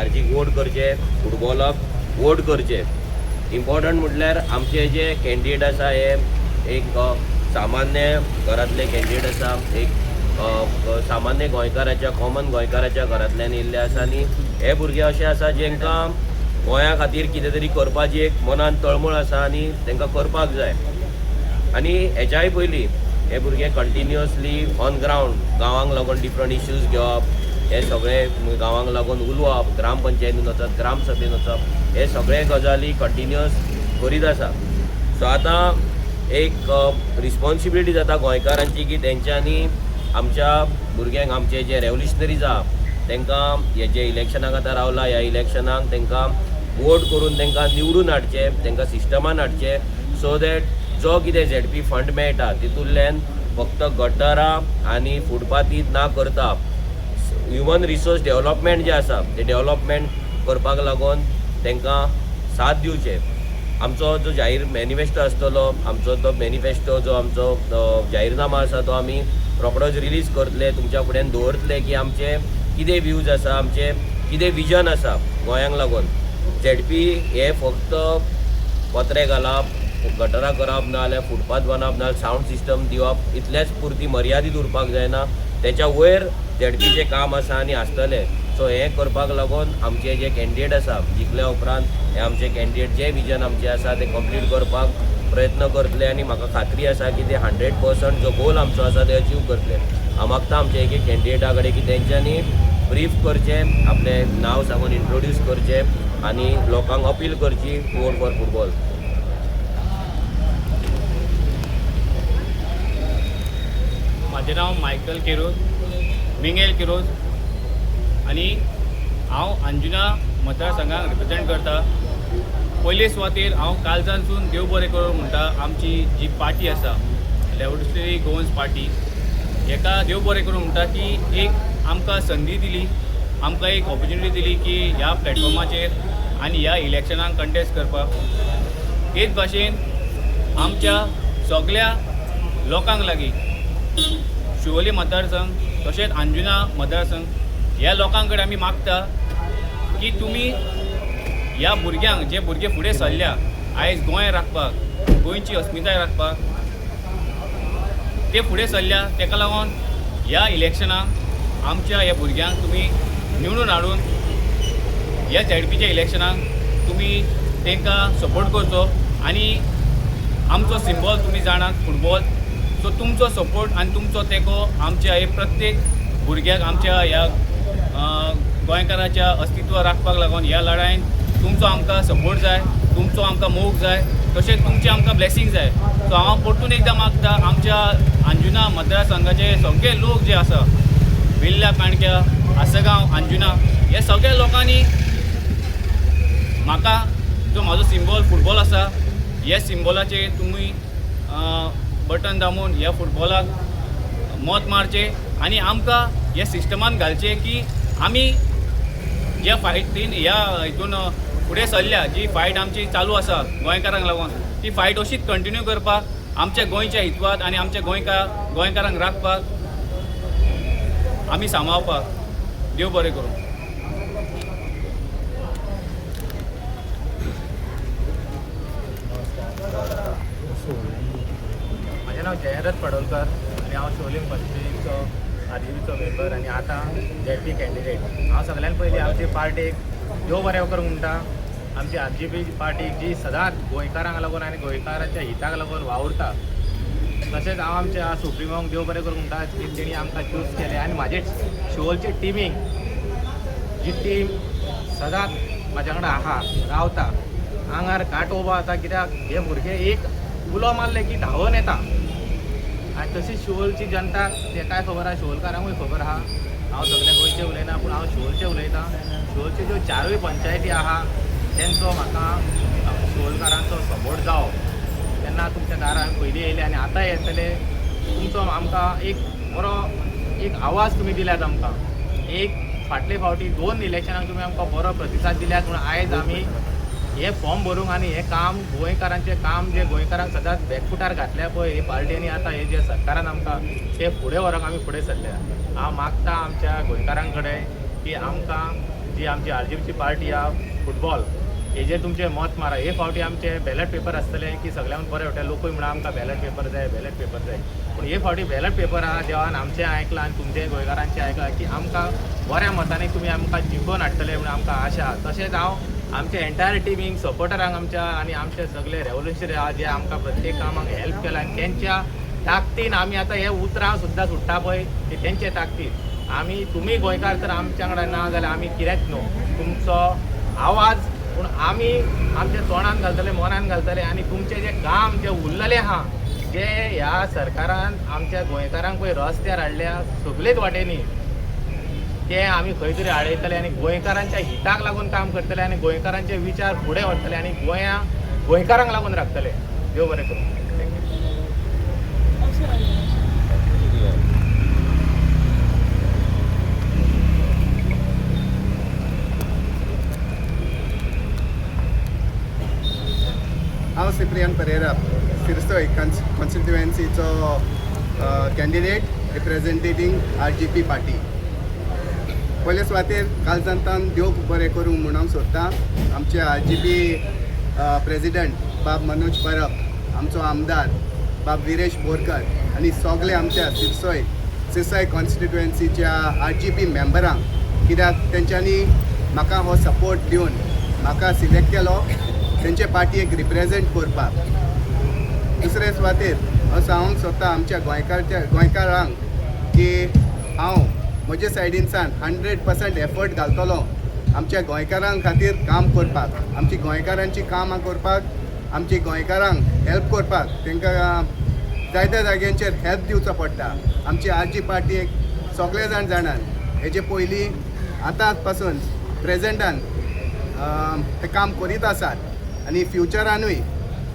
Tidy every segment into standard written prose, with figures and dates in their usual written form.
आर्जीक vote करचे, फुटबॉलाक vote करचे. Important म्हटल्यार आमचे जे कॅन्डिडेट आसा हे एक सामान्य घरांतले कॅन्डिडेट आसा, एक सामान्य गोंयकाराच्या कॉमन गोंयकाराच्या घरांतल्यान येयल्ले आसा आनी हे भुरगे अशे आसा जेंकां गोंया खातीर कितें तरी करपाची एक मनान तळमळ आसा आनी तांकां करपाक जाय. आनी हेच्याय पयलीं हे भुरगे कंटिन्युअसली ऑन ग्रावंड गांवांक लागून डिफरंट इश्यूज घेवप, हे सगळे गांवांक लागून उलोवप, ग्रामपंचायतीन वचप, ग्राम सभेन वचप, हे सगळे गजाली कंटिन्युअस करीत आसा. सो आतां एक रिस्पॉन्सिबिलिटी जाता गोंयकारांची की तेंच्यांनी आमच्या भुरग्यांक आमचे जे रेव्होल्युशनरीज आहा तांकां हे जे इलेक्शनाक आतां रावला ह्या इलेक्शनाक तांकां वोट करून तांकां निवडून हाडचे, तांकां सिस्टमान हाडचे, सो दॅट जो कितें ZP फंड मेळटा तितूंतल्यान फक्त गटारां आनी फुटपाथीत ना करता ह्युमन रिसोर्स डेव्हलपमेंट जे आसा ते डेव्हलपमेंट करपाक लागून तांकां साथ दिवचे. आमचो जो जाहीर मॅनिफेस्टो आसतलो, आमचो तो मॅनिफेस्टो जो आमचो जाहीरनामा आसा तो आमी रोखडोच रिलीज करतले, तुमच्या फुड्यान दवरतले की आमचे कितें व्ह्यूज आसा, आमचे कितें विजन आसा गोंयांक लागून. ZP हे फक्त पत्रे घालप, गटारां करप ना जाल्यार फुटपाथ बांदप ना सावंड सिस्टम दिवप इतलेच पुरती मर्यादीत उरपाक जायना, तेच्या वयर ZPचें काम आसा आनी आसतलें. सो हें करपाक लागून आमचे जे कॅन्डिडेट आसा जिखल्या उपरांत हे आमचे कॅन्डिडेट जे विजन आमचे आसा ते कंप्लीट करपाक प्रयत्न करतले आनी म्हाका खात्री आसा की ते 100% जो गोल आमचो आसा ते अचीव करतले. हांव मागता आमचे एक कॅन्डिडेटा कडेन की तेंच्यांनी ब्रीफ करचें, आपलें नांव सांगून इंट्रोड्यूस करचें आनी लोकांक अपील करची वोट फॉर फुटबॉल. म्हाजें नांव मायकल केरोज, मिंगेल केरोज आनी हांव अंजुना मतदारसंघाक रिप्रेझेंट करता. पयले सुवातेर हांव कालजानसून देव बरें करूं म्हणटा. आमची जी पार्टी आसा रेव्होल्युशनरी गोवन्स पार्टी, हेका देव बरें करूं म्हणटा की एक आमकां संदी दिली, आमकां एक ऑपॉर्च्युनिटी दिली की ह्या प्लॅटफॉर्माचेर आनी ह्या इलेक्शनाक कंटेस्ट करपाक. तेच भाशेन आमच्या सगळ्या लोकांक लागीं शिवोली मतदारसंघ तशेंच अंजुना मतदारसंघ ह्या लोकां कडेन आमी मागता की तुमी ह्या भुरग्यांक जे भुरगे फुडें सरल्या आयज गोंय राखपाक, गोंयची अस्मिताय राखपाक ते फुडें सरल्या, तेका लागून ह्या इलेक्शनाक आमच्या ह्या भुरग्यांक तुमी निवडून हाडून ह्या ZPच्या इलेक्शनाक तुमी तांकां सपोर्ट करचो. आनी आमचो सिम्बॉल तुमी जाणात फुटबॉल, सो तुमचो सपोर्ट आनी तुमचो तेंको आमच्या हे प्रत्येक भुरग्याक आमच्या ह्या गोंयकाराच्या अस्तित्व राखपाक लागून ह्या लढायेन तुमचो आमकां सपोर्ट जाय, तुमचो आमकां मोग जाय, तशेंच तुमचे आमकां ब्लेसिंग जाय. सो हांव परतून एकदां मागता आमच्या अंजुना मतदारसंघाचे सगळे लोक जे आसा वेल्ल्या काणक्या, आसगांव, अंजुना हे सगळ्या लोकांनी म्हाका जो म्हाजो सिम्बॉल फुटबॉल आसा ह्या सिम्बॉलाचेर तुमी बटन दामून ह्या फुटबॉलाक मत मारचे आनी आमकां ह्या सिस्टमान घालचे की आमी ज्या फायटीन ह्या हितून फुडें सरल्या, जी फायट आमची चालू आसा गोंयकारांक लागून, ती फायट अशीच कंटिन्यू करपाक, आमच्या गोंयच्या हितवात आनी आमच्या गोंयकारांक राखपाक आमी सांबाळपाक. देव बरें करूं. माझे नाव जयरथ पडोलकर आणि हांव शिवोली पंचायतीचो आदिवीचो मेंबर आनी आतां ZP कॅन्डिडेट. हांव सगळ्यान पयलीं आमची पार्टीक देव बरें करूंक म्हणटा. आमची RGP पार्टीक जी सदांच गोंयकारांक लागून आनी गोंयकारांच्या हिताक लागून वावुरता. तशेंच हांव आमच्या सुप्रिमोक देव बरें करूंक म्हणटा की तेणी आमकां चूज केलें आनी म्हाजे शिवोलची टिमीक जी टीम सदांच म्हाज्या वांगडा आहा, रावता, आंगार कांटो उबो जाता, कित्याक हे भुरगे एक उलो मारले की धांवन येता. आनी तशीच शिवोलची जनता तेकाय खबर आहा, शिवोलकारांकूय खबर आहा. हांव सगळे गोंयचे उलयना पूण हांव शिवोलचे उलयतां. शिवोलचे ज्यो 4य पंचायती आहा तेंचो म्हाका शिवोलकारांचो सपोर्ट जावो. तेन्ना तुमच्या दारान पयलीं येयले आनी आतां येतले. तुमचो आमकां एक बरो एक आवाज तुमी दिल्यात आमकां. एक फाटले फावटी 2 इलेक्शनाक तुमी आमकां बरो प्रतिसाद दिल्यात म्हणून आयज आमी हे फॉर्म भरूंक आनी हे काम गोंयकारांचें काम जे गोंयकारांक सदांच बॅकफुटार घातल्या पळय हे पार्टीनी आतां हे जे सरकारान आमकां ते फुडें व्हरोंक आमी फुडें सरल्या. हांव मागता आमच्या गोंयकारां कडेन की आमकां जी आमची RGBची पार्टी हा फुटबॉल हेजेर तुमचे मत मारा. हे फावटी आमचे बॅलेट पेपर आसतले की सगळ्यांक बरें वाटलें. लोकूय म्हणा आमकां बॅलेट पेपर जाय पूण हे फावटी बॅलेट पेपर आहा देवान आमचें आयकलां आनी तुमचे गोंयकारांचें आयकलां की आमकां बऱ्या मतांनी तुमी आमकां जिखोवन हाडटले म्हणून आमकां आशा आहा. तशेंच हांव आमचे एंटायर टिमीक सपोर्टरांक आमच्या आनी आमचे सगळे रेव्होल्युशनरी आहा जे आमकां प्रत्येक कामाक हेल्प केला आनी तेंच्या ताकतीन आमी आतां हे उतरां सुद्दां सुट्टा पळय की तेंचे ताकतीन आमी तुमी गोंयकार तर आमच्या वांगडा ना जाल्यार आमी कित्याक न्हू. तुमचो आवाज पूण आमी आमच्या तोंडान घालतले मनान घालतले आनी तुमचे जे काम जे उरलेले आहा जे ह्या सरकारान आमच्या गोंयकारांक पळय रस्त्यार हाडल्या सगळेच वाटेनी ते आमी खंय तरी आडयतले आनी गोंयकारांच्या हिताक लागून काम करतले आनी गोंयकारांचे विचार फुडें व्हरतले आनी गोंयकारांक लागून राखतले. देव बरें करूं. हांव सिप्रियन परेरा सिरसोय कॉन्स्टिट्युएन्सीचो कॅन्डिडेट रिप्रेझेंटेटींग RGP पार्टी. पयले सुवातेर कालजांतान देव बरें करूं म्हणून सोदता आमचे RGP प्रेजिडंट बाब मनोज परब, आमचो आमदार बाब विरेश बोरकर आनी सगळे आमच्या सिरसोय कॉन्स्टिट्युएन्सीच्या RGP मेंबरांक, कित्याक तेंच्यांनी म्हाका हो सपोर्ट दिवन म्हाका सिलेक्ट केलो तेंचे पार्टयेक रिप्रेझेंट करपाक. दुसरे सुवातेर हांव सांगूंक सोदता आमच्या गोंयकारांक की हांव म्हजे सायडीनसान 100% एफर्ट घालतलो आमच्या गोंयकारां खातीर काम करपाक, आमची गोंयकारांची कामां करपाक, आमची गोंयकारांक हेल्प करपाक. तांकां जायत्या जाग्यांचेर हेल्प दिवचो पडटा. आमची RG पार्टीक सगळे जाण जाणान हेजे पयलीं आतां पासून प्रेझेंटान ते काम करीत आसात आनी फ्युचरानूय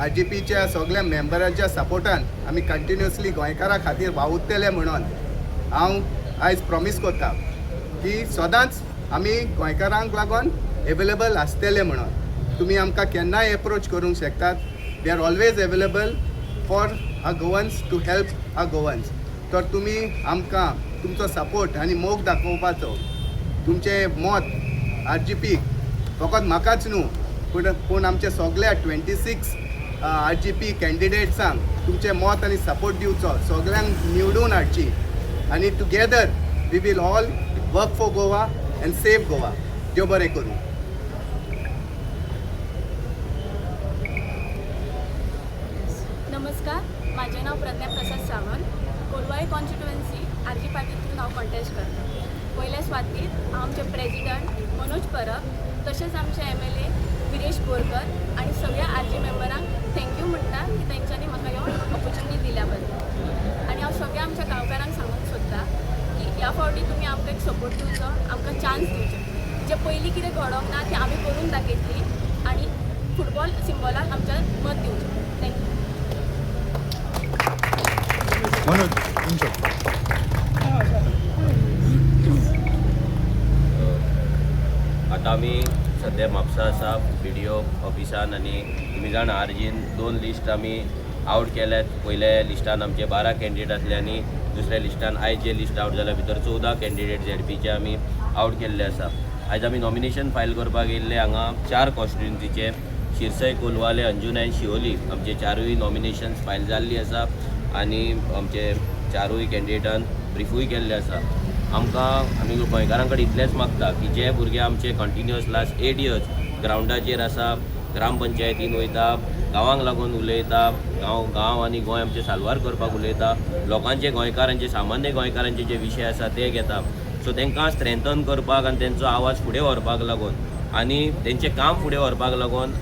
RGPच्या सगळ्या मेंबरांच्या सपोर्टान आमी कंटिन्युअसली गोंयकारां खातीर वावुरतले म्हणून हांव आयज प्रॉमीस करता की सदांच आमी गोंयकारांक लागून एवेलेबल आसतले म्हणून. तुमी आमकां केन्नाय एप्रोच करूंक शकतात. We are always available for our Goans to help our Goans. तर तुमी आमकां तुमचो सपोर्ट आनी मोग दाखोवपाचो. तुमचें मत RGPक फकत म्हाकाच न्हू पूण आमचे सगळ्या 26 RGP कॅन्डिडेट्सांक तुमचें मत आनी सपोर्ट दिवचो, सगळ्यांक निवडून हाडची आनी together we will all work for Goa and save Goa. देव बरें करूं. नमस्कार, माझे नाव प्रज्ञा प्रसाद सावंत. कोलवाई कॉन्स्टिट्युएन्सी RG पार्टीतून हांव कॉन्टेस्ट करता. पयल्या स्वातीर हांव आमचे प्रेजिडंट मनोज परब तशेंच आमचे MLA विरेश बोरकर आनी सगळ्या RG मेंबरांक थँक्यू म्हणटा की तेंच्यांनी म्हाका ह्यो ऑपॉर्च्युनिटी दिल्या बद्दल. आनी हांव सगळ्या आमच्या गांवकारांक सांगूंक सोदता की ह्या फावटी तुमी आमकां एक सपोर्ट दिवचो, आमकां चान्स दिवचो. जे पयलीं कितें घडोवंक ना तें आमी करून दाखयतली आनी फुटबॉल सिम्बॉलाक आमच्या मत दिवचें. थँक्यू. आतां आमी सध्या म्हापसा आसा BDO ऑफिसान आनी तुमी जाणा RGन 2 लिस्ट आमी आवट केल्यात. पयल्या लिस्टान आमचे 12 कॅन्डिडेट आसले आनी दुसऱ्या लिस्टान आयज जे लिस्ट आवट जाल्या भितर 14 कॅन्डिडेट ZPचे आमी आवट केल्ले आसा. आयज आमी नॉमिनेशन फायल करपाक येयल्ले हांगा 4 कॉन्स्टिट्युएन्सीचे शिरसय, कोलवाले, अंजुना आनी शिवोली आमचे 4य नॉमिनेशन्स फायल जाल्ली आसा आनी आमचे 4य कॅन्डिडेटान ब्रिफूय केल्ले आसा. आमी गोंयकारां कडेन इतलेंच मागता की जे भुरगे आमचे कंटिन्युअस लास्ट 8 इयर्स ग्रावंडाचेर आसा, ग्रामपंचायतीन वयता, गांवांक लागून उलयता, गांव आनी गोंय आमचे साल्वार करपाक उलयता, लोकांचे गोंयकारांचे सामान्य गोंयकारांचे जे विशय आसा ते घेता. सो तांकां स्ट्रेंथन करपाक आनी तेंचो आवाज फुडें व्हरपाक लागून आनी तेंचें काम फुडें व्हरपाक लागून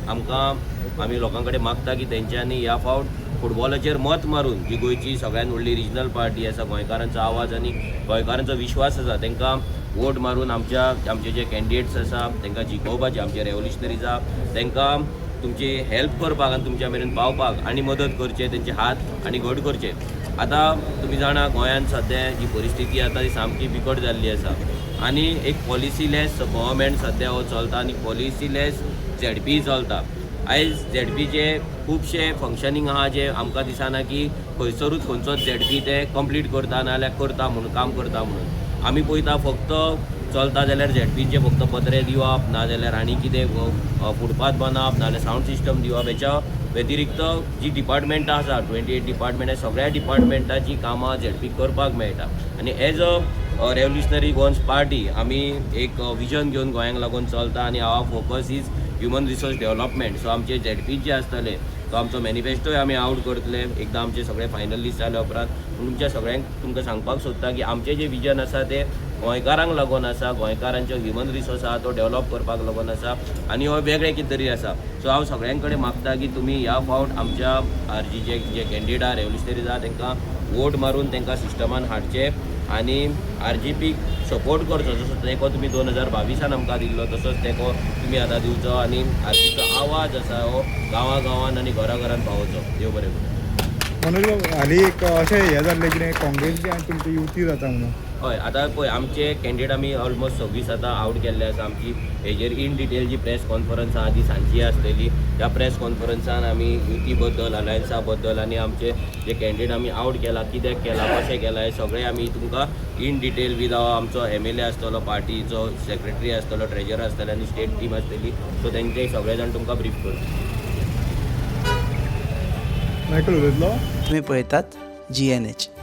आमी लोकां कडेन मागता की तेंच्यांनी ह्या फावट फुटबॉलाचेर मत मारून जी गोंयची सगळ्यात व्हडली रिजनल पार्टी आसा, गोंयकारांचो आवाज आनी गोंयकारांचो विश्वास आसा तांकां वोट मारून आमचे जे कॅन्डिडेट्स आसा तांकां जिखोवपाचे, आमचे रेव्होल्युशनरीज आसा तांकां तुमची हेल्प करपाक आनी तुमच्या मेरेन पावपाक आनी मदत करचे, तेंचे हात आनी घट करचे. आतां तुमी जाणा गोंयांत सद्या जी परिस्थिती आतां ती सामकी बिकट जाल्ली आसा आनी एक पॉलिसीलेस गव्हर्मेंट सद्या हो चलता आनी पॉलिसीलेस ZP चलता. आयज ZPचे खुबशे फंक्शनींग आहा जे आमकां दिसना की खंयसरूच खंयचोच ZP ते कंप्लीट करता नाजाल्यार करता म्हणून काम करता म्हणून. आमी पळयता फक्त चलता जाल्यार झेडपीचे फक्त पत्रे दिवप नाजाल्यार आनी कितें फुटपाथ बांदप नाजाल्यार सावंड सिस्टम दिवप हेच्या व्यतिरिक्त जी डिपार्टमेंटां आसा 28 डिपार्टमेंट सगळ्या डिपार्टमेंटाची कामां झेडपीक करपाक मेळटा आनी as a revolutionary Goans party आमी एक विजन घेवन गोंयांक लागून चलता आनी our focus is human resource development so आमचे झेडपी जे आसतले तो आमचो मॅनिफेस्टोय आमी आउट करतले एकदां आमचे सगळे फायनल लिस्ट जाल्या उपरांत तुमच्या सगळ्यांक तुमकां सांगपाक सोदता की आमचें जें विजन आसा तें गोंयकारांक लागून आसा गोंयकारांचो ह्युमन रिसोर्स आसा तो डेव्हलप करपाक लागून आसा आनी हो वेगळे कितें तरी आसा सो हांव सगळ्यां कडेन मागता की तुमी ह्या फावट आमच्या आरजीचे जे कॅन्डिडेट आहा रेवल्युशनरीज आहा तांकां वोट मारून तांकां सिस्टमान हाडचे आनी आरजीपीक सपोर्ट करचो जसो तेंको तुमी 2022 आमकां दिल्लो तसोच तेंको तुमी आतां दिवचो आनी आरजीचो आवाज आसा हो गांवां आनी घरान पावोवचो देव बरें करूं. मनोज हालीं एक अशें हें जाल्लें कितें काँग्रेसची आनी तुमची युती जाता म्हणून हय आतां पळय आमचे कॅन्डिडेट आमी ऑलमोस्ट 26 आतां आउट केल्ले आसा आमची हेजेर इन डिटेल जी प्रेस कॉन्फरन्स आहा ती सांजची आसलेली त्या प्रेस कॉन्फरन्सान आमी युती बद्दल अलायन्सा बद्दल आनी आमचे जे कॅन्डिडेट आमी आउट केला कित्याक केला कशें केला हे सगळें आमी तुमकां इन डिटेल विथ आमचो MLA आसतलो पार्टीचो सेक्रेटरी आसतलो ट्रेजरर आसतलो आनी स्टेट टीम आसतली सो तेंचे सगळे जाण तुमकां ब्रीफ करता. मायकल उलयतलो तुम्ही पळयतात GNH.